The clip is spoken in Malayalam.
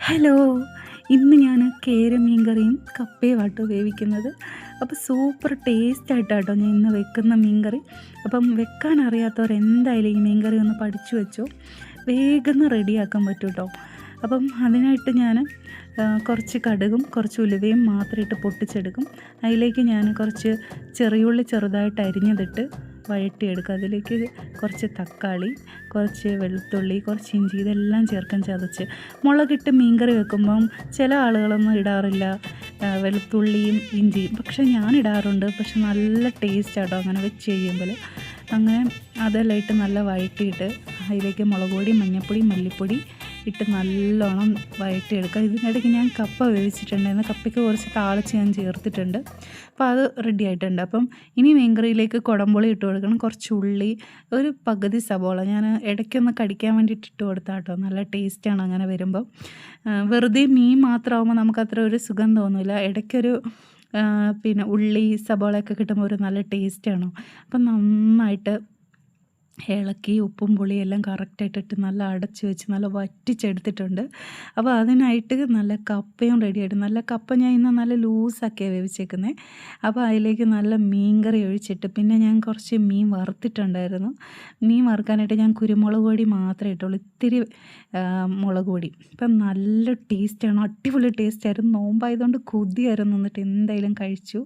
ഹലോ! ഇന്ന് ഞാൻ കേര മീൻ കറിയും കപ്പയുമാട്ടോ വേവിക്കുന്നത്. അപ്പോൾ സൂപ്പർ ടേസ്റ്റായിട്ടാട്ടോ ഞാൻ ഇന്ന് വെക്കുന്ന മീൻ കറി. അപ്പം വെക്കാൻ അറിയാത്തവർ എന്തായാലും ഈ മീൻ കറി ഒന്ന് പഠിച്ചു വെച്ചോ. വേഗം റെഡിയാക്കാൻ പറ്റും കേട്ടോ. അപ്പം അതിനായിട്ട് ഞാൻ കുറച്ച് കടുകും കുറച്ച് ഉലുവയും മാത്രം ഇട്ട് പൊട്ടിച്ചെടുക്കും. അതിലേക്ക് ഞാൻ കുറച്ച് ചെറിയുള്ളി ചെറുതായിട്ട് അരിഞ്ഞതിട്ട് വഴറ്റിയെടുക്കുക. അതിലേക്ക് കുറച്ച് തക്കാളി, കുറച്ച് വെളുത്തുള്ളി, കുറച്ച് ഇഞ്ചി ഇതെല്ലാം ചേർക്കാൻ ചതച്ച്. മുളകിട്ട് മീൻകറി വെക്കുമ്പം ചില ആളുകളൊന്നും ഇടാറില്ല വെളുത്തുള്ളിയും ഇഞ്ചിയും. പക്ഷേ ഞാൻ ഇടാറുണ്ട്. പക്ഷെ നല്ല ടേസ്റ്റാട്ടോ അങ്ങനെ വെച്ച് കഴിയുമ്പോൾ. അങ്ങനെ അതെല്ലാം ഇട്ട് നല്ല വഴറ്റിയിട്ട് അതിലേക്ക് മുളക് പൊടി, മഞ്ഞൾപ്പൊടി, മല്ലിപ്പൊടി ഇട്ട് നല്ലോണം വഴറ്റിയെടുക്കുക. ഇതിനിടയ്ക്ക് ഞാൻ കപ്പ വേവിച്ചിട്ടുണ്ടായിരുന്നു. കപ്പയ്ക്ക് കുറച്ച് താളിച്ച് ഞാൻ ചേർത്തിട്ടുണ്ട്. അപ്പോൾ അത് റെഡി ആയിട്ടുണ്ട്. അപ്പം ഇനി മീൻകറിയിലേക്ക് കുടംപുളി ഇട്ട് കൊടുക്കണം. കുറച്ച് ഉള്ളി, ഒരു പകുതി സവോള ഞാൻ ഇടയ്ക്കൊന്ന് കടിക്കാൻ വേണ്ടിയിട്ട് ഇട്ട് കൊടുത്താൽ കേട്ടോ. നല്ല ടേസ്റ്റാണ് അങ്ങനെ വരുമ്പം. വെറുതെ മീൻ മാത്രമാകുമ്പോൾ നമുക്കത്ര ഒരു സുഖം തോന്നില്ല. ഇടയ്ക്കൊരു പിന്നെ ഉള്ളി, സവോളയൊക്കെ കിട്ടുമ്പോൾ ഒരു നല്ല ടേസ്റ്റാണ്. അപ്പം നന്നായിട്ട് ഇളക്കി ഉപ്പും പുളിയും എല്ലാം കറക്റ്റായിട്ടിട്ട് നല്ല അടച്ച് വെച്ച് നല്ല വറ്റിച്ചെടുത്തിട്ടുണ്ട്. അപ്പോൾ അതിനായിട്ട് നല്ല കപ്പയും റെഡിയായിട്ട്, നല്ല കപ്പ ഞാൻ ഇന്ന് നല്ല ലൂസാക്കിയാണ് വേവിച്ചേക്കുന്നത്. അപ്പോൾ അതിലേക്ക് നല്ല മീൻ കറി ഒഴിച്ചിട്ട് പിന്നെ ഞാൻ കുറച്ച് മീൻ വറുത്തിട്ടുണ്ടായിരുന്നു. മീൻ വറുക്കാനായിട്ട് ഞാൻ കുരുമുളക് പൊടി മാത്രമേ ഇട്ടുള്ളൂ, ഇത്തിരി മുളക് പൊടി. ഇപ്പം നല്ല ടേസ്റ്റാണ്, അടിപൊളി ടേസ്റ്റായിരുന്നു. നോമ്പായതുകൊണ്ട് കൊതിയായിരുന്നു. എന്നിട്ട് എന്തായാലും കഴിച്ചു.